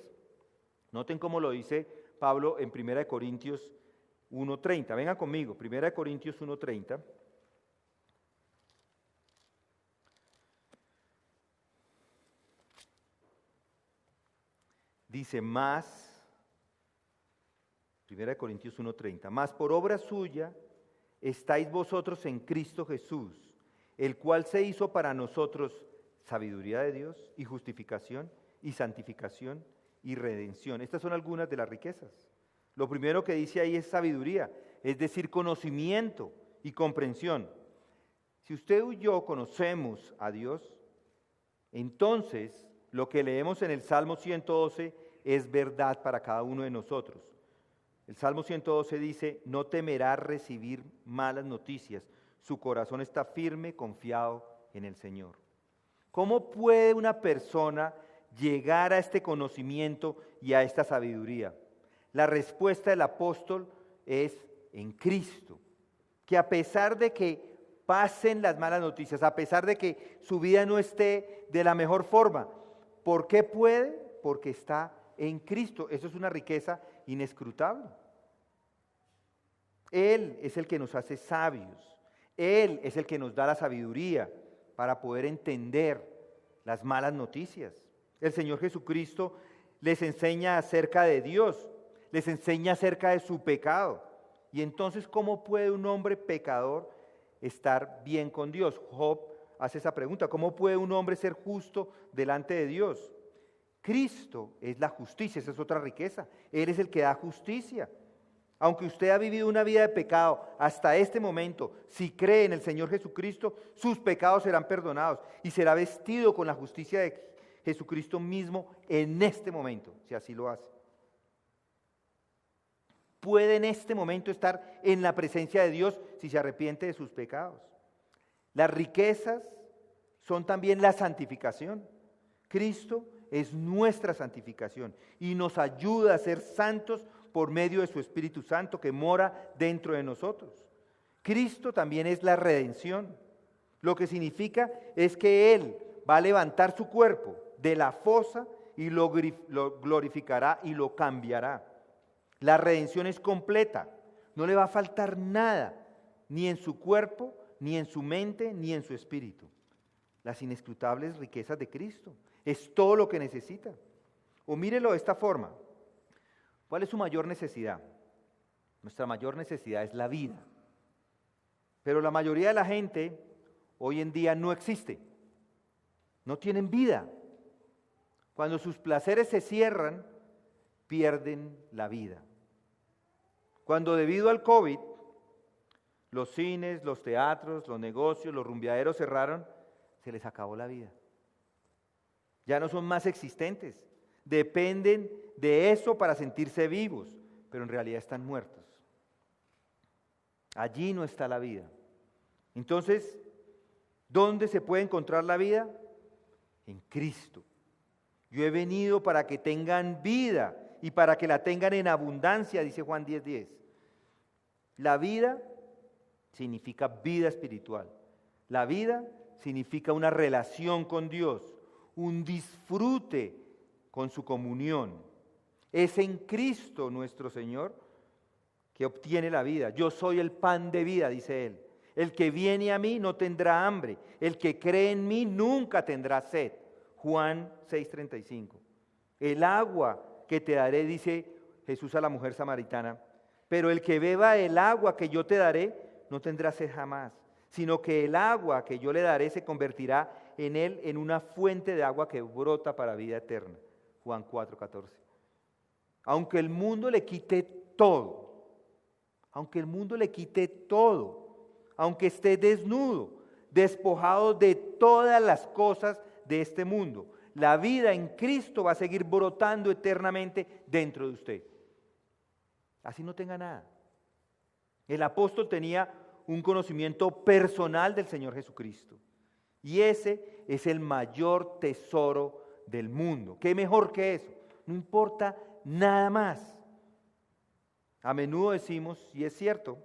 Noten cómo lo dice Pablo en 1 Corintios 1:30. Vengan conmigo, 1 Corintios 1:30. Dice más, 1 Corintios 1:30, más por obra suya estáis vosotros en Cristo Jesús, el cual se hizo para nosotros sabiduría de Dios y justificación y santificación y redención. Estas son algunas de las riquezas. Lo primero que dice ahí es sabiduría, es decir, conocimiento y comprensión. Si usted y yo conocemos a Dios, entonces lo que leemos en el Salmo 112 es verdad para cada uno de nosotros. El Salmo 112 dice, no temerá recibir malas noticias, su corazón está firme, confiado en el Señor. ¿Cómo puede una persona llegar a este conocimiento y a esta sabiduría? La respuesta del apóstol es en Cristo, que a pesar de que pasen las malas noticias, a pesar de que su vida no esté de la mejor forma, ¿por qué puede? Porque está en Cristo. Eso es una riqueza inescrutable. Él es el que nos hace sabios. Él es el que nos da la sabiduría para poder entender las malas noticias. El Señor Jesucristo les enseña acerca de Dios, les enseña acerca de su pecado. Y entonces, ¿cómo puede un hombre pecador estar bien con Dios? Job hace esa pregunta, ¿cómo puede un hombre ser justo delante de Dios? Cristo es la justicia, esa es otra riqueza. Él es el que da justicia. Aunque usted ha vivido una vida de pecado hasta este momento, si cree en el Señor Jesucristo, sus pecados serán perdonados y será vestido con la justicia de Jesucristo mismo en este momento, si así lo hace. Puede en este momento estar en la presencia de Dios si se arrepiente de sus pecados. Las riquezas son también la santificación. Cristo es nuestra santificación y nos ayuda a ser santos por medio de su Espíritu Santo que mora dentro de nosotros. Cristo también es la redención. Lo que significa es que Él va a levantar su cuerpo de la fosa y lo glorificará y lo cambiará. La redención es completa, no le va a faltar nada, ni en su cuerpo, ni en su mente, ni en su espíritu. Las inescrutables riquezas de Cristo es todo lo que necesita. O mírelo de esta forma. ¿Cuál es su mayor necesidad? Nuestra mayor necesidad es la vida. Pero la mayoría de la gente hoy en día no existe. No tienen vida. Cuando sus placeres se cierran, pierden la vida. Cuando debido al COVID, los cines, los teatros, los negocios, los rumbeaderos cerraron, se les acabó la vida. Ya no son más existentes. Dependen de eso para sentirse vivos, pero en realidad están muertos. Allí no está la vida. Entonces, ¿dónde se puede encontrar la vida? En Cristo. Yo he venido para que tengan vida y para que la tengan en abundancia, dice Juan 10:10. La vida significa vida espiritual. La vida significa una relación con Dios, un disfrute con su comunión. Es en Cristo nuestro Señor que obtiene la vida. Yo soy el pan de vida, dice Él. El que viene a mí no tendrá hambre. El que cree en mí nunca tendrá sed. Juan 6:35. El agua que te daré, dice Jesús a la mujer samaritana, pero el que beba el agua que yo te daré no tendrá sed jamás, sino que el agua que yo le daré se convertirá en él en una fuente de agua que brota para vida eterna. Juan 4:14. Aunque el mundo le quite todo, aunque el mundo le quite todo, aunque esté desnudo, despojado de todas las cosas de este mundo, la vida en Cristo va a seguir brotando eternamente dentro de usted. Así no tenga nada. El apóstol tenía un conocimiento personal del Señor Jesucristo. Y ese es el mayor tesoro del mundo. ¿Qué mejor que eso? No importa nada más. A menudo decimos, y es cierto,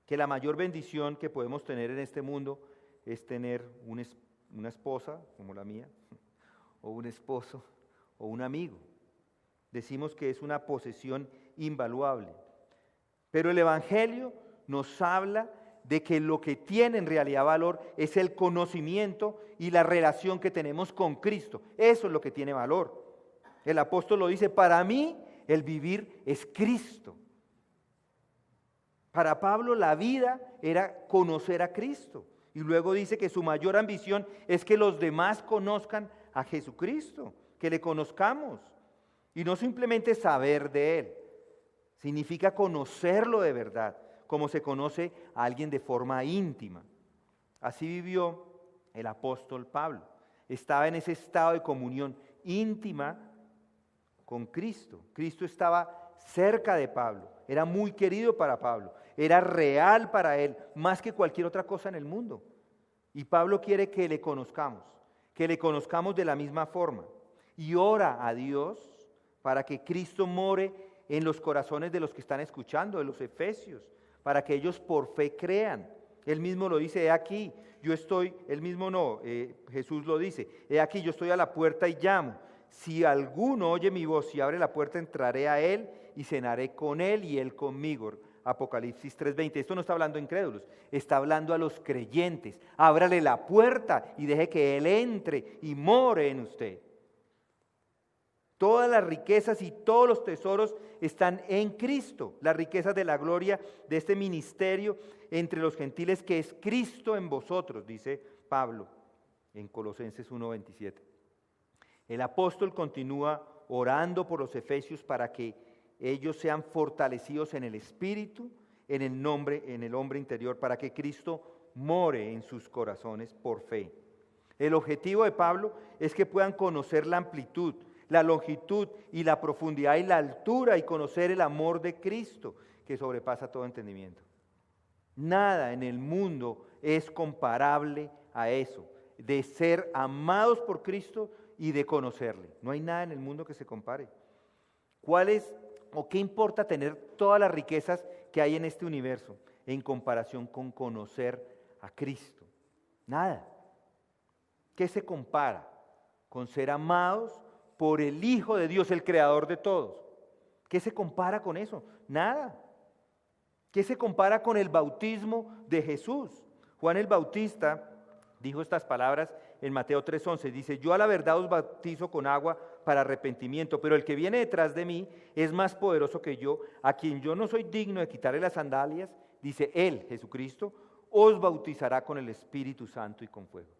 que la mayor bendición que podemos tener en este mundo es tener una esposa como la mía, o un esposo, o un amigo. Decimos que es una posesión invaluable. Pero el Evangelio nos habla de que lo que tiene en realidad valor es el conocimiento y la relación que tenemos con Cristo. Eso es lo que tiene valor. El apóstol lo dice, para mí el vivir es Cristo. Para Pablo la vida era conocer a Cristo. Y luego dice que su mayor ambición es que los demás conozcan a Jesucristo, que le conozcamos. Y no simplemente saber de Él, significa conocerlo de verdad, como se conoce a alguien de forma íntima. Así vivió el apóstol Pablo. Estaba en ese estado de comunión íntima con Cristo. Cristo estaba cerca de Pablo, era muy querido para Pablo, era real para él, más que cualquier otra cosa en el mundo. Y Pablo quiere que le conozcamos de la misma forma. Y ora a Dios para que Cristo more en los corazones de los que están escuchando, de los efesios, para que ellos por fe crean. Él mismo lo dice, he aquí, yo estoy, él mismo no, Jesús lo dice, he aquí yo estoy a la puerta y llamo. Si alguno oye mi voz y abre la puerta, entraré a él y cenaré con él y él conmigo. Apocalipsis 3:20. Esto no está hablando a incrédulos, está hablando a los creyentes. Ábrale la puerta y deje que él entre y more en usted. Todas las riquezas y todos los tesoros están en Cristo. Las riquezas de la gloria de este ministerio entre los gentiles que es Cristo en vosotros, dice Pablo en Colosenses 1:27. El apóstol continúa orando por los efesios para que ellos sean fortalecidos en el espíritu, en el hombre interior, para que Cristo more en sus corazones por fe. El objetivo de Pablo es que puedan conocer la amplitud, la longitud y la profundidad y la altura y conocer el amor de Cristo que sobrepasa todo entendimiento. Nada en el mundo es comparable a eso, de ser amados por Cristo y de conocerle. No hay nada en el mundo que se compare. ¿Cuál es o qué importa tener todas las riquezas que hay en este universo en comparación con conocer a Cristo? Nada. ¿Qué se compara con ser amados por el Hijo de Dios, el Creador de todos? ¿Qué se compara con eso? Nada. ¿Qué se compara con el bautismo de Jesús? Juan el Bautista dijo estas palabras en Mateo 3:11. Dice: yo a la verdad os bautizo con agua para arrepentimiento, pero el que viene detrás de mí es más poderoso que yo, a quien yo no soy digno de quitarle las sandalias. Dice: Él, Jesucristo, os bautizará con el Espíritu Santo y con fuego.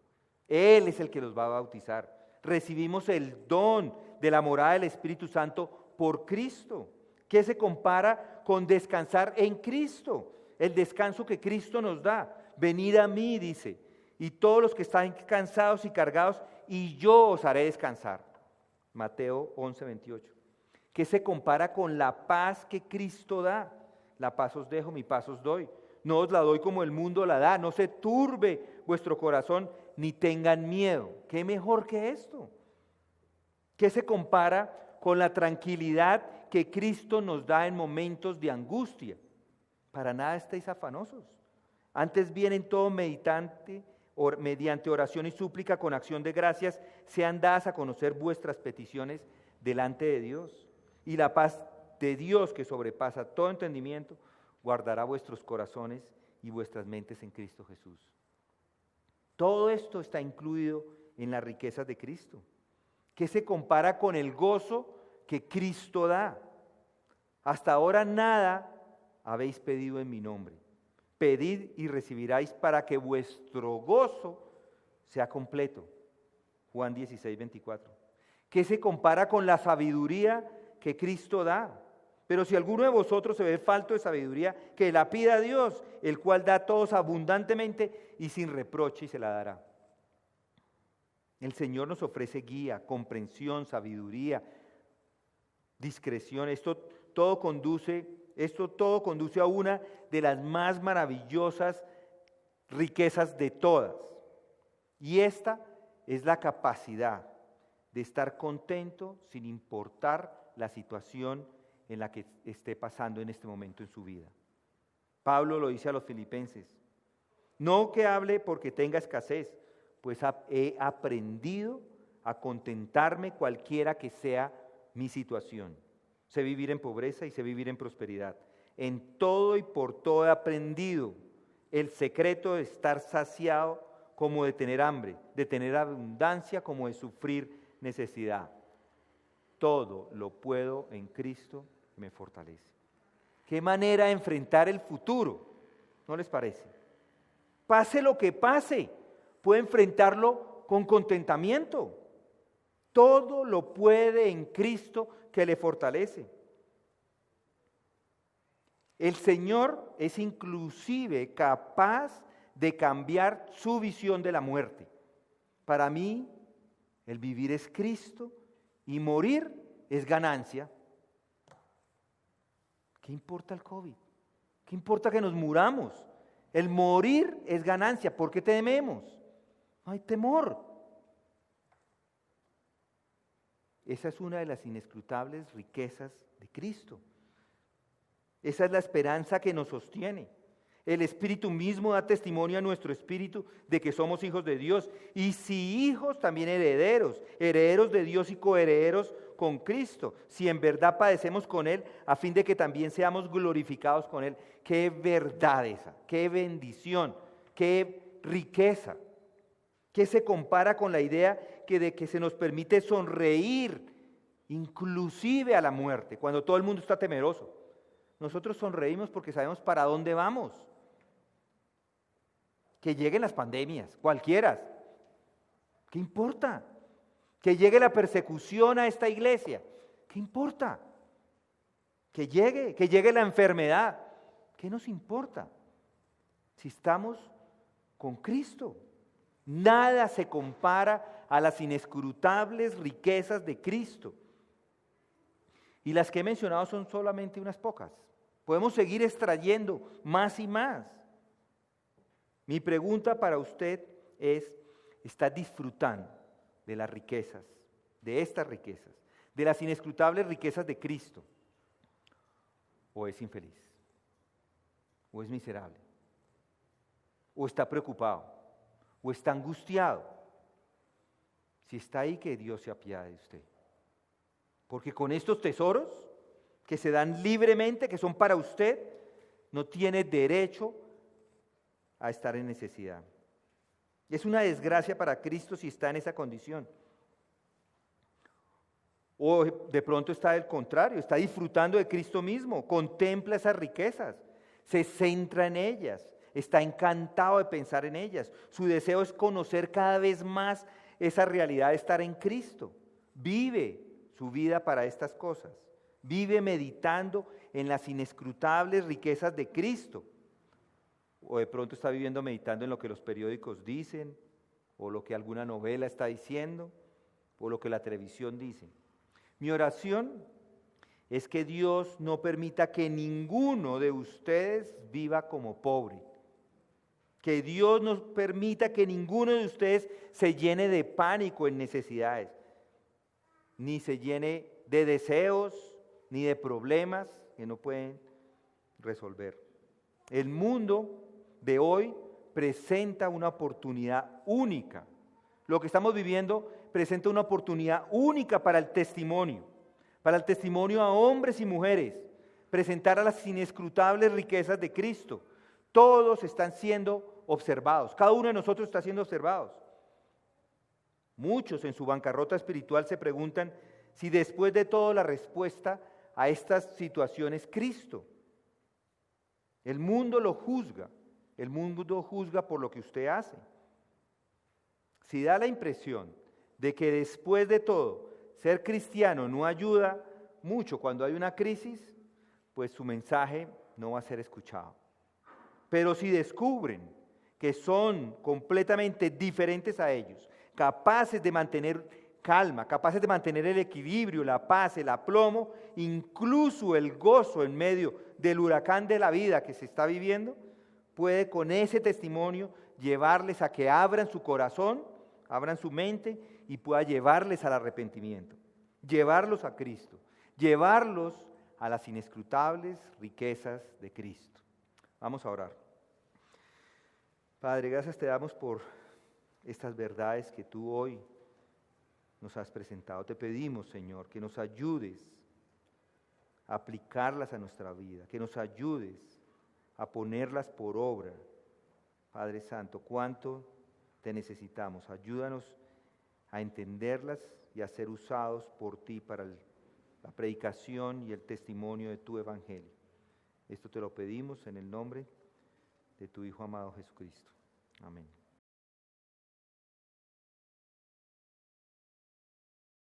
Él es el que los va a bautizar. Recibimos el don de la morada del Espíritu Santo por Cristo. ¿Qué se compara con descansar en Cristo? El descanso que Cristo nos da. Venid a mí, dice, y todos los que están cansados y cargados, y yo os haré descansar. Mateo 11:28. ¿Qué se compara con la paz que Cristo da? La paz os dejo, mi paz os doy. No os la doy como el mundo la da. No se turbe vuestro corazón, ni tengan miedo. ¿Qué mejor que esto? ¿Qué se compara con la tranquilidad que Cristo nos da en momentos de angustia? Para nada estéis afanosos. Antes bien en todo mediante oración y súplica con acción de gracias sean dadas a conocer vuestras peticiones delante de Dios. Y la paz de Dios, que sobrepasa todo entendimiento, guardará vuestros corazones y vuestras mentes en Cristo Jesús. Todo esto está incluido en las riquezas de Cristo, que se compara con el gozo que Cristo da. Hasta ahora nada habéis pedido en mi nombre. Pedid y recibiráis para que vuestro gozo sea completo. Juan 16:24. Que se compara con la sabiduría que Cristo da. Pero si alguno de vosotros se ve falto de sabiduría, que la pida a Dios, el cual da a todos abundantemente y sin reproche, y se la dará. El Señor nos ofrece guía, comprensión, sabiduría, discreción. Esto todo conduce a una de las más maravillosas riquezas de todas. Y esta es la capacidad de estar contento sin importar la situación en la que esté pasando en este momento en su vida. Pablo lo dice a los filipenses: no que hable porque tenga escasez, pues he aprendido a contentarme cualquiera que sea mi situación. Sé vivir en pobreza y sé vivir en prosperidad. En todo y por todo he aprendido el secreto de estar saciado como de tener hambre, de tener abundancia como de sufrir necesidad. Todo lo puedo en Cristo que me fortalece. ¿Qué manera de enfrentar el futuro? ¿No les parece? Pase lo que pase, puede enfrentarlo con contentamiento. Todo lo puede en Cristo que le fortalece. El Señor es inclusive capaz de cambiar su visión de la muerte. Para mí, el vivir es Cristo y morir es ganancia. ¿Qué importa el COVID? ¿Qué importa que nos muramos? El morir es ganancia. ¿Por qué tememos? No hay temor. Esa es una de las inescrutables riquezas de Cristo. Esa es la esperanza que nos sostiene. El Espíritu mismo da testimonio a nuestro espíritu de que somos hijos de Dios. Y si hijos, también herederos, herederos de Dios y coherederos con Cristo. Si en verdad padecemos con Él, a fin de que también seamos glorificados con Él. ¡Qué verdad esa! ¡Qué bendición! ¡Qué riqueza! ¿Qué se compara con la idea de que se nos permite sonreír inclusive a la muerte, cuando todo el mundo está temeroso. Nosotros sonreímos porque sabemos para dónde vamos. Que lleguen las pandemias, cualquiera. ¿Qué importa? Que llegue la persecución a esta iglesia. ¿Qué importa? Que llegue la enfermedad. ¿Qué nos importa? Si estamos con Cristo. Nada se compara a las inescrutables riquezas de Cristo. Y las que he mencionado son solamente unas pocas. Podemos seguir extrayendo más y más. Mi pregunta para usted es, ¿está disfrutando de las riquezas, de estas riquezas, de las inescrutables riquezas de Cristo? ¿O es infeliz? ¿O es miserable? ¿O está preocupado? ¿O está angustiado? Si está ahí, que Dios se apiade de usted. Porque con estos tesoros que se dan libremente, que son para usted, no tiene derecho a estar en necesidad. Es una desgracia para Cristo si está en esa condición. O de pronto está del contrario, está disfrutando de Cristo mismo, contempla esas riquezas, se centra en ellas, está encantado de pensar en ellas. Su deseo es conocer cada vez más esa realidad de estar en Cristo. Vive su vida para estas cosas. Vive meditando en las inescrutables riquezas de Cristo. O de pronto está viviendo meditando en lo que los periódicos dicen, o lo que alguna novela está diciendo, o lo que la televisión dice. Mi oración es que Dios no permita que ninguno de ustedes viva como pobre. Que Dios no permita que ninguno de ustedes se llene de pánico en necesidades, ni se llene de deseos, ni de problemas que no pueden resolver. El mundo de hoy presenta una oportunidad única. Lo que estamos viviendo presenta una oportunidad única para el testimonio a hombres y mujeres, presentar a las inescrutables riquezas de Cristo. Todos están siendo observados, cada uno de nosotros está siendo observados. Muchos en su bancarrota espiritual se preguntan si después de todo la respuesta a estas situaciones es Cristo. El mundo lo juzga, el mundo juzga por lo que usted hace. Si da la impresión de que después de todo ser cristiano no ayuda mucho cuando hay una crisis, pues su mensaje no va a ser escuchado. Pero si descubren que son completamente diferentes a ellos, capaces de mantener calma, capaces de mantener el equilibrio, la paz, el aplomo, incluso el gozo en medio del huracán de la vida que se está viviendo, puede con ese testimonio llevarles a que abran su corazón, abran su mente y pueda llevarles al arrepentimiento, llevarlos a Cristo, llevarlos a las inescrutables riquezas de Cristo. Vamos a orar. Padre, gracias te damos por estas verdades que tú hoy nos has presentado. Te pedimos, Señor, que nos ayudes a aplicarlas a nuestra vida, que nos ayudes a ponerlas por obra. Padre Santo, cuánto te necesitamos. Ayúdanos a entenderlas y a ser usados por ti para la predicación y el testimonio de tu evangelio. Esto te lo pedimos en el nombre de tu Hijo amado Jesucristo. Amén.